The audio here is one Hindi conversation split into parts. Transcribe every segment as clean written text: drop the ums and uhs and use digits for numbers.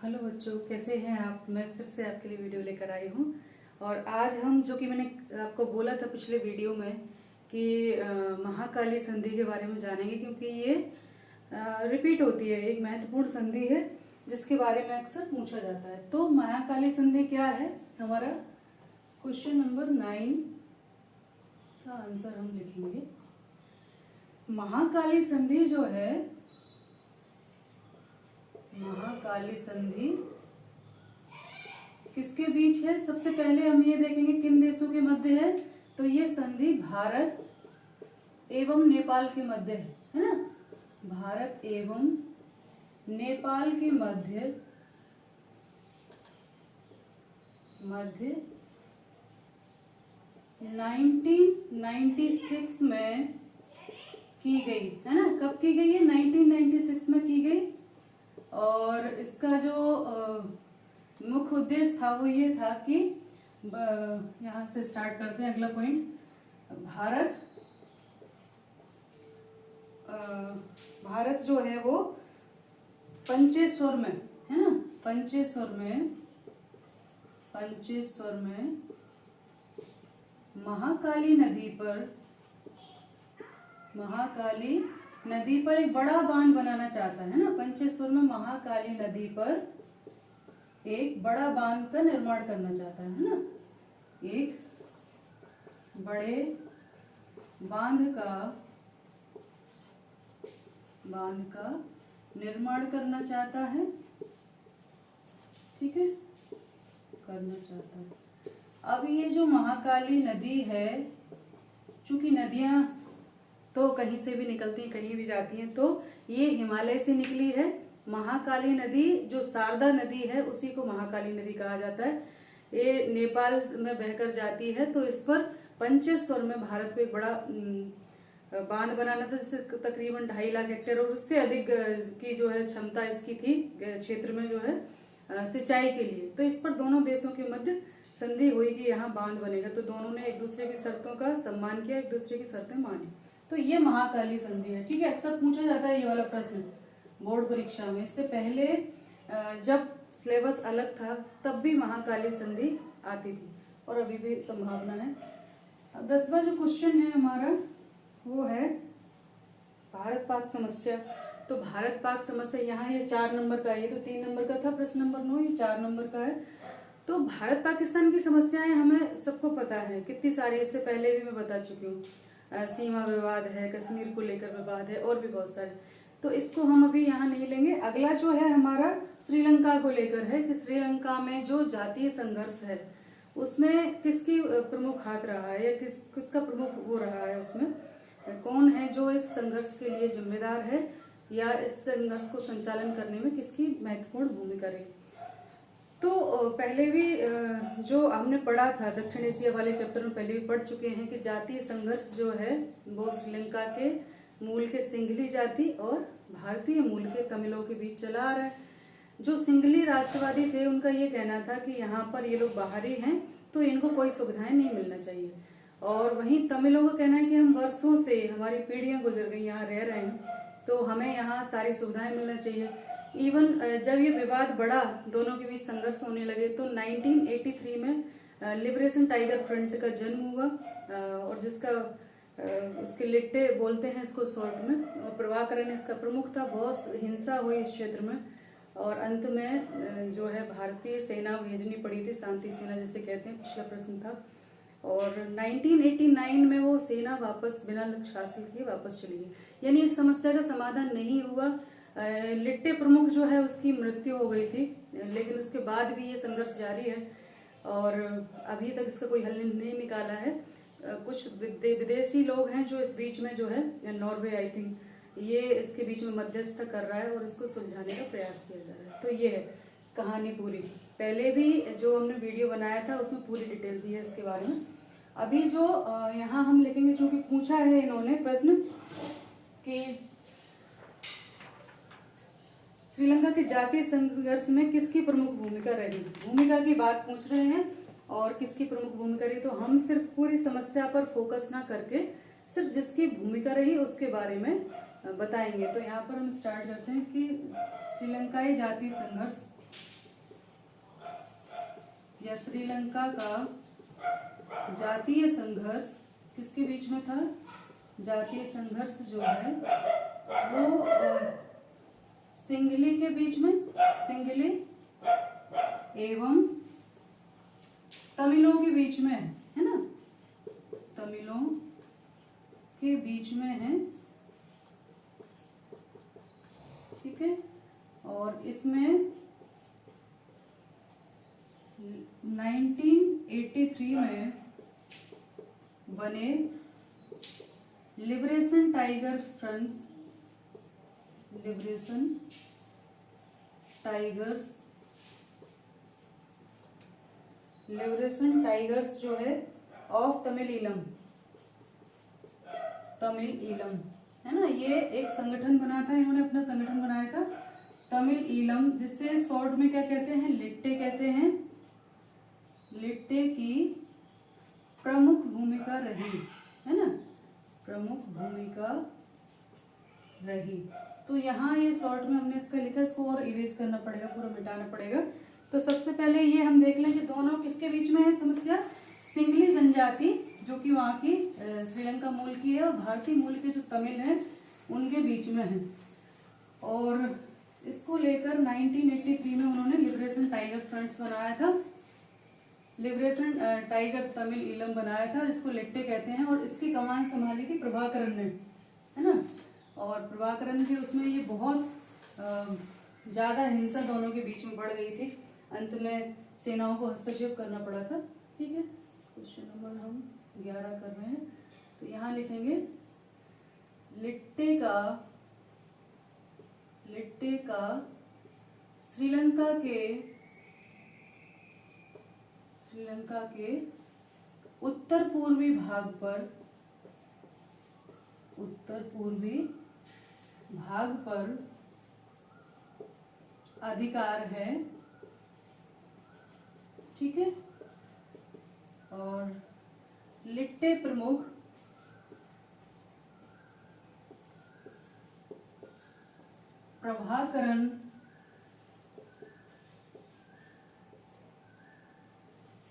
हेलो बच्चों, कैसे हैं आप। मैं फिर से आपके लिए वीडियो लेकर आई हूँ। और आज हम, जो कि मैंने आपको बोला था पिछले वीडियो में कि महाकाली संधि के बारे में जानेंगे, क्योंकि ये रिपीट होती है, एक महत्वपूर्ण संधि है जिसके बारे में अक्सर पूछा जाता है। तो महाकाली संधि क्या है, हमारा क्वेश्चन नंबर 9 का आंसर हम लिखेंगे। महाकाली संधि जो है, महाकाली संधि किसके बीच है। सबसे पहले हम ये देखेंगे किन देशों के मध्य है। तो ये संधि भारत एवं नेपाल के मध्य है ना। भारत एवं नेपाल के मध्य 1996 में की गई है ना। कब की गई है? 1996 में की गई। और इसका जो मुख्य उद्देश्य था वो ये था कि यहाँ से स्टार्ट करते हैं अगला पॉइंट। भारत जो है वो पंचेश्वर में है ना। पंचेश्वर में महाकाली नदी पर एक बड़ा बांध बनाना चाहता है ना। पंचेश्वर में महाकाली नदी पर एक बड़ा बांध का निर्माण करना चाहता है ना। एक बड़े बांध का निर्माण करना चाहता है, ठीक है, करना चाहता है। अब ये जो महाकाली नदी है, चूंकि नदियां तो कहीं से भी निकलती हैं, कहीं भी जाती हैं, तो ये हिमालय से निकली है। महाकाली नदी जो शारदा नदी है उसी को महाकाली नदी कहा जाता है। ये नेपाल में बहकर जाती है। तो इस पर पंचेश्वर में भारत को एक बड़ा बांध बनाना था, जिससे तकरीबन 2.5 लाख हेक्टेयर और उससे अधिक की जो है क्षमता इसकी थी क्षेत्र में जो है सिंचाई के लिए। तो इस पर दोनों देशों के मध्य संधि हुई कि यहाँ बांध बनेगा। तो दोनों ने एक दूसरे की शर्तों का सम्मान किया, एक दूसरे की शर्तें मानी। तो ये महाकाली संधि है, ठीक है। अक्सर पूछा जाता है ये वाला प्रश्न बोर्ड परीक्षा में। इससे पहले जब सिलेबस अलग था तब भी महाकाली संधि आती थी और अभी भी संभावना है। 10वां जो क्वेश्चन है हमारा वो है भारत पाक समस्या। तो भारत पाक समस्या यहाँ ये 4 नंबर का है। ये तो 3 नंबर का था प्रश्न नंबर 9, ये 4 नंबर का है। तो भारत पाकिस्तान की समस्याएं हमें सबको पता है, कितनी सारी, इससे पहले भी मैं बता चुकी हूँ। सीमा विवाद है, कश्मीर को लेकर विवाद है, और भी बहुत सारे। तो इसको हम अभी यहाँ नहीं लेंगे। अगला जो है हमारा श्रीलंका को लेकर है कि श्रीलंका में जो जातीय संघर्ष है उसमें किसकी प्रमुख हाथ रहा है, या किसका प्रमुख वो रहा है, उसमें कौन है जो इस संघर्ष के लिए जिम्मेदार है, या इस संघर्ष को संचालन करने में किसकी महत्वपूर्ण भूमिका रही। तो पहले भी जो हमने पढ़ा था दक्षिण एशिया वाले चैप्टर में, पहले भी पढ़ चुके हैं कि जातीय संघर्ष जो है वो श्रीलंका के मूल के सिंघली जाति और भारतीय मूल के तमिलों के बीच चला आ रहा है। जो सिंघली राष्ट्रवादी थे उनका ये कहना था कि यहाँ पर ये लोग बाहरी हैं तो इनको कोई सुविधाएं नहीं मिलना चाहिए। और वहीं तमिलों का कहना है कि हम वर्षों से, हमारी पीढ़ियां गुजर गई यहाँ रह रहे हैं, तो हमें यहाँ सारी सुविधाएं मिलना चाहिए। इवन जब ये विवाद बढ़ा, दोनों के बीच संघर्ष होने लगे, तो 1983 में लिबरेशन टाइगर फ्रंट का जन्म हुआ, और जिसका उसके लिट्टे बोलते हैं इसको शॉर्ट में, और प्रभाकरन इसका प्रमुख था। बहुत हिंसा हुई इस क्षेत्र में, और अंत में जो है भारतीय सेना भेजनी पड़ी थी, शांति सेना जिसे कहते हैं, पिछला प्रश्न था। और 1989 में वो सेना वापस बिना लक्ष्य हासिल किए वापस चली गई। यानी इस समस्या का समाधान नहीं हुआ। लिट्टे प्रमुख जो है उसकी मृत्यु हो गई थी, लेकिन उसके बाद भी ये संघर्ष जारी है और अभी तक इसका कोई हल नहीं निकाला है। कुछ विदेशी लोग हैं जो इस बीच में जो है, नॉर्वे आई थिंक, ये इसके बीच में मध्यस्थ कर रहा है और इसको सुलझाने का प्रयास किया जा रहा है। तो ये है कहानी पूरी। पहले भी जो हमने वीडियो बनाया था उसमें पूरी डिटेल दी है इसके बारे में। अभी जो यहाँ हम लिखेंगे, चूंकि पूछा है इन्होंने प्रश्न कि श्रीलंका के जातीय संघर्ष में किसकी प्रमुख भूमिका रही, भूमिका की बात पूछ रहे हैं और किसकी प्रमुख भूमिका रही। तो हम सिर्फ पूरी समस्या पर फोकस ना करके सिर्फ जिसकी भूमिका रही उसके बारे में बताएंगे। तो यहाँ पर हम स्टार्ट करते हैं कि श्रीलंकाई जातीय संघर्ष या श्रीलंका का जातीय संघर्ष किसके बीच में था? जातीय संघर्ष जो है वो सिंघली के बीच में, सिंघली एवं तमिलों के बीच में है ना, तमिलों के बीच में है, ठीक है। और इसमें 1983 में बने liberation tiger fronts, liberation tigers जो है ऑफ तमिल ईलम, तमिल ईलम है ना, ये एक संगठन बना था, इन्होंने अपना संगठन बनाया था तमिल ईलम, जिसे शॉर्ट में क्या कहते हैं? लिट्टे कहते हैं। लिट्टे की प्रमुख भूमिका रही है ना, प्रमुख भूमिका रही। तो यहाँ ये शॉर्ट में हमने इसका लिखा, इसको और इरेज करना पड़ेगा, पूरा मिटाना पड़ेगा। तो सबसे पहले ये हम देख लें कि दोनों किसके बीच में है समस्या? सिंघली जनजाति जो कि वहाँ की श्रीलंका मूल की है और भारतीय मूल के जो तमिल हैं उनके बीच में है। और इसको लेकर 1983 में उन्होंने लिबरेशन टाइगर फ्रंट्स बनाया था, लिबरेशन टाइगर तमिल ईलम बनाया था, इसको लिट्टे कहते हैं। और इसकी कमान संभाली थी प्रभाकरण ने, है ना। और प्रभाकरण के उसमें ये बहुत ज्यादा हिंसा दोनों के बीच में बढ़ गई थी, अंत में सेनाओं को हस्तक्षेप करना पड़ा था। ठीक है, क्वेश्चन नंबर हम 11 कर रहे हैं। तो यहाँ लिखेंगे लिट्टे का श्रीलंका के उत्तर पूर्वी भाग पर अधिकार है, ठीक है। और लिट्टे प्रमुख प्रभाकरण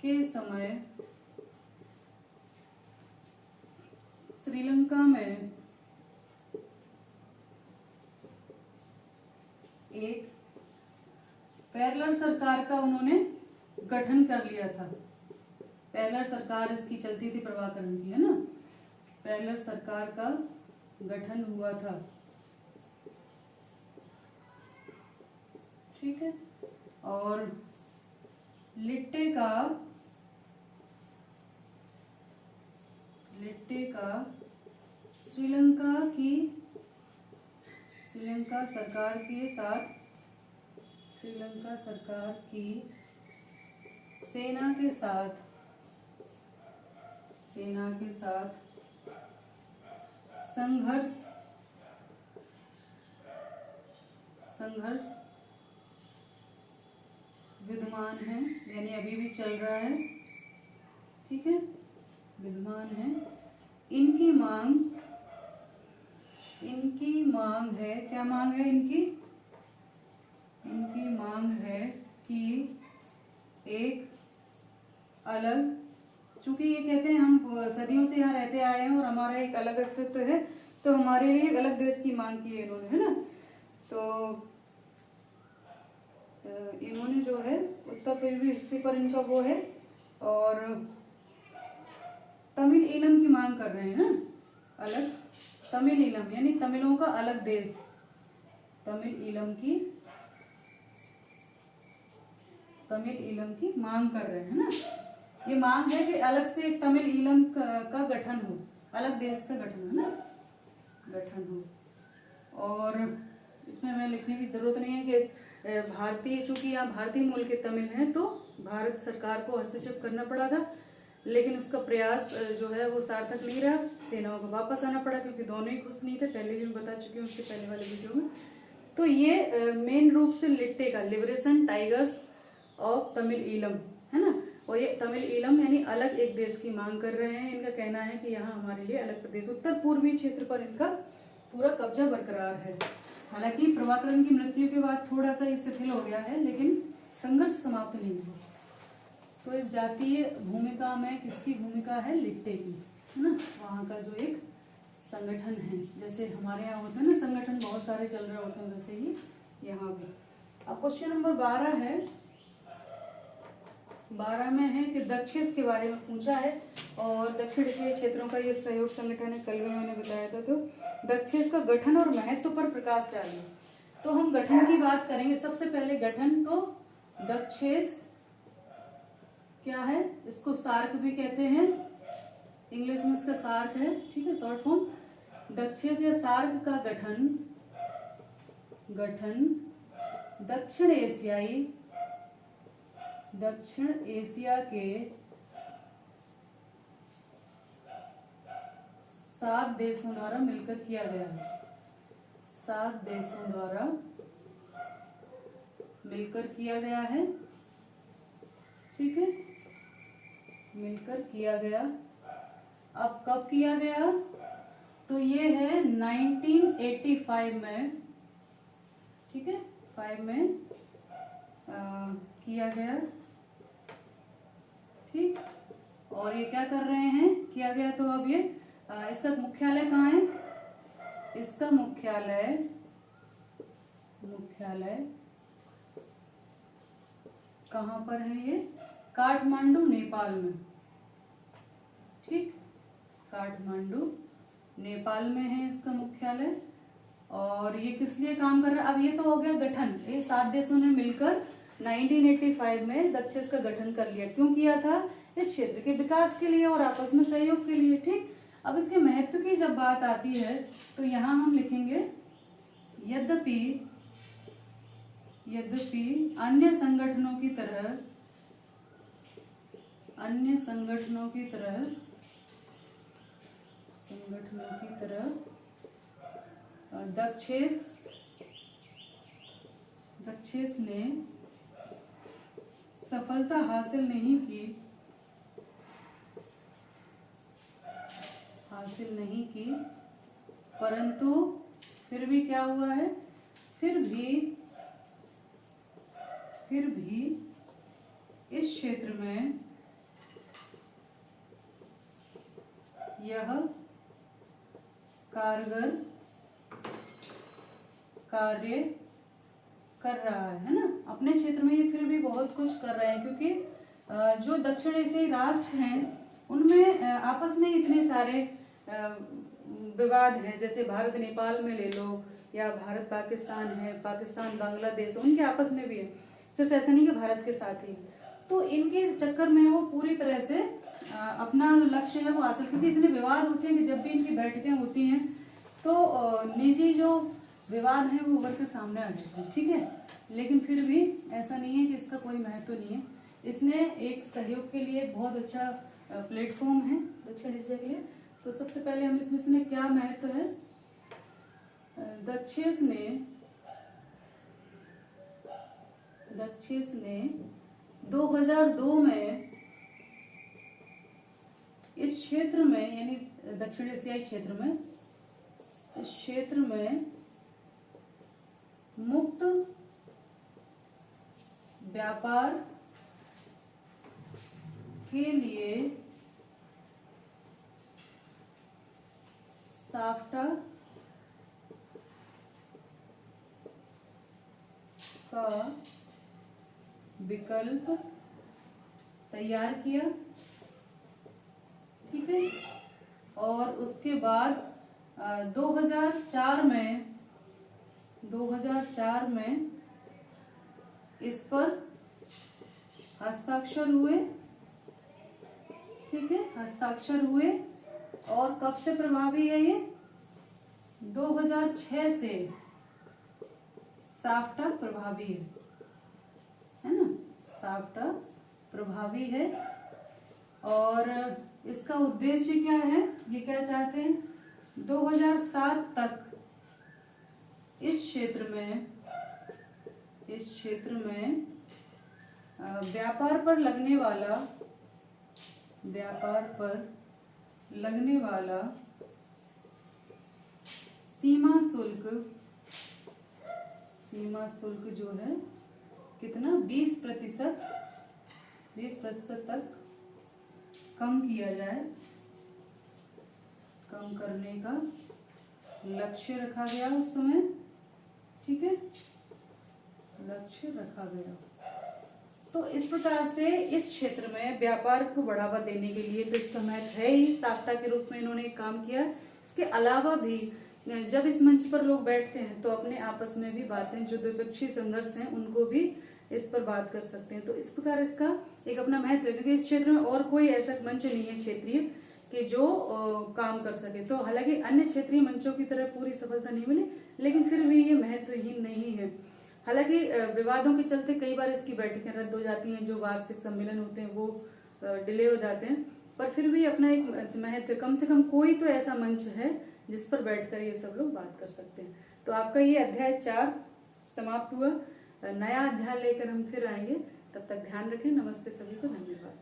के समय श्रीलंका में एक पैरेलल सरकार का उन्होंने गठन कर लिया था। पैरेलल सरकार इसकी चलती थी प्रभाकरण की, है ना। पैरेलल सरकार का गठन हुआ था, ठीक है। और लिट्टे का श्रीलंका सरकार की सेना के साथ संघर्ष विद्यमान है, यानी अभी भी चल रहा है, ठीक है, विद्यमान है। इनकी मांग है, क्या मांग है इनकी मांग है कि एक अलग, चूंकि ये कहते हैं हम सदियों से यहाँ रहते आए हैं और हमारा एक अलग अस्तित्व है, तो हमारे लिए एक अलग देश की मांग की है इन्होंने, है ना। तो इन्होंने जो है उत्तर पूर्वी हिस्से पर इनका वो है, और तमिल ईलम की मांग कर रहे हैं ना, अलग तमिल ईलम यानी तमिलों का अलग देश, तमिल ईलम की मांग कर रहे हैं ना। ये मांग है कि अलग से एक तमिल ईलम का गठन हो, अलग देश का गठन हो ना, गठन हो। और इसमें हमें लिखने की जरूरत नहीं है कि भारतीय, चूंकि यहाँ भारतीय मूल के तमिल हैं तो भारत सरकार को हस्तक्षेप करना पड़ा था, लेकिन उसका प्रयास जो है वो सार्थक नहीं रहा, सेनाओं को वापस आना पड़ा, क्योंकि दोनों ही खुश नहीं थे, पहले भी मैं बता चुकी हूँ उससे पहले वाले वीडियो में। तो ये मेन रूप से लिट्टे का liberation tigers of Tamil Eelam, है ना। और ये तमिल ईलम यानी अलग एक देश की मांग कर रहे हैं। इनका कहना है कि यहाँ हमारे लिए अलग प्रदेश, उत्तर पूर्वी क्षेत्र पर इनका पूरा कब्जा बरकरार है। हालांकि प्रभाकरण की मृत्यु के बाद थोड़ा सा ये शिथिल हो गया है, लेकिन संघर्ष समाप्त नहीं हुआ। तो इस जातीय भूमिका में किसकी भूमिका है? लिट्टे की, है ना। वहाँ का जो एक संगठन है, जैसे हमारे यहाँ होते हैं ना संगठन, बहुत सारे चल रहे होते हैं, वैसे ही यहाँ भी। अब क्वेश्चन नंबर 12 है। 12 में है कि दक्षेस के बारे में पूछा है, और दक्षिण एशियाई क्षेत्रों का ये सहयोग संगठन है, कल भी मैंने बताया था। तो दक्षेस का गठन और महत्व पर प्रकाश डालिए। तो हम गठन की बात करेंगे। सबसे पहले गठन, तो दक्षेस क्या है? इसको सार्क भी कहते हैं, इंग्लिश में इसका सार्क है, ठीक है, शॉर्ट फॉर्म। दक्षेस या सार्क का गठन दक्षिण एशिया के 7 देशों द्वारा मिलकर किया गया है। 7 देशों द्वारा मिलकर किया गया है, ठीक है, मिलकर किया गया। अब कब किया गया? तो ये है 1985 में, ठीक है, 5 में किया गया, ठीक। और ये क्या कर रहे हैं? किया गया। तो अब ये इसका मुख्यालय कहाँ है? इसका मुख्यालय कहाँ पर है? ये काठमांडू, नेपाल में, ठीक, काठमांडू नेपाल में है इसका मुख्यालय। और ये किस लिए काम कर रहा है? अब ये तो हो गया गठन, ये 7 देशों ने मिलकर 1985 में दक्षेस का गठन कर लिया। क्यों किया था? इस क्षेत्र के विकास के लिए और आपस में सहयोग के लिए, ठीक। अब इसके महत्व की जब बात आती है तो यहाँ हम लिखेंगे यद्यपि अन्य संगठनों की तरह दक्षेस ने सफलता हासिल नहीं की, परंतु फिर भी क्या हुआ है? फिर भी इस क्षेत्र में यह कारगर कार्य कर रहा है ना। अपने क्षेत्र में ये फिर भी बहुत कुछ कर रहे हैं, क्योंकि जो दक्षिण एशियाई राष्ट्र हैं उनमें आपस में इतने सारे विवाद हैं। जैसे भारत नेपाल में ले लो, या भारत पाकिस्तान है, पाकिस्तान बांग्लादेश, उनके आपस में भी है, सिर्फ ऐसा नहीं कि भारत के साथ ही। तो इनके चक्कर में वो पूरी तरह से अपना लक्ष्य है वो हासिल, क्योंकि इतने विवाद होते हैं कि जब भी इनकी बैठकें होती हैं तो निजी जो विवाद है वो उभर के सामने आ जाते हैं, ठीक है। लेकिन फिर भी ऐसा नहीं है कि इसका कोई महत्व नहीं है। इसने एक सहयोग के लिए बहुत अच्छा प्लेटफॉर्म है दक्षिण एशिया के लिए। तो सबसे पहले हम इसमें क्या महत्व है? दक्षेस ने 2002 में इस क्षेत्र में, यानी दक्षिण एशियाई क्षेत्र में मुक्त व्यापार के लिए साफ्टा का विकल्प तैयार किया, ठीक है। और उसके बाद 2004 में इस पर हस्ताक्षर हुए, ठीक है, हस्ताक्षर हुए। और कब से प्रभावी है ये? 2006 से साफ्टा प्रभावी है ना, साफ्टा प्रभावी है। और इसका उद्देश्य क्या है? ये क्या चाहते हैं? 2007 तक इस क्षेत्र में व्यापार पर लगने वाला सीमा शुल्क जो है कितना? 20% 20% तक कम किया जाए, कम करने का लक्ष्य रखा गया उस समय। ठीक है, लक्ष्य रखा गया। तो इस प्रकार से इस क्षेत्र में व्यापार को बढ़ावा देने के लिए तो इसका महत्व है ही, साप्ताह के रूप में इन्होंने काम किया। इसके अलावा भी जब इस मंच पर लोग बैठते हैं तो अपने आपस में भी बातें, जो द्विपक्षीय संघर्ष हैं उनको भी इस पर बात कर सकते हैं। तो इस प्रकार इसका एक अपना महत्व है, क्योंकि इस क्षेत्र में और कोई ऐसा मंच नहीं है क्षेत्रीय कि जो काम कर सके। तो हालांकि अन्य क्षेत्रीय मंचों की तरह पूरी सफलता नहीं मिली, लेकिन फिर भी ये महत्वहीन नहीं है। हालांकि विवादों के चलते कई बार इसकी बैठकें रद्द हो जाती हैं, जो वार्षिक सम्मेलन होते हैं वो डिले हो जाते हैं, पर फिर भी अपना एक महत्व, कम से कम कोई तो ऐसा मंच है जिस पर बैठकर ये सब लोग बात कर सकते हैं। तो आपका ये अध्याय 4 समाप्त हुआ। नया अध्याय लेकर हम फिर आएंगे, तब तक ध्यान रखें। नमस्ते सभी को, धन्यवाद।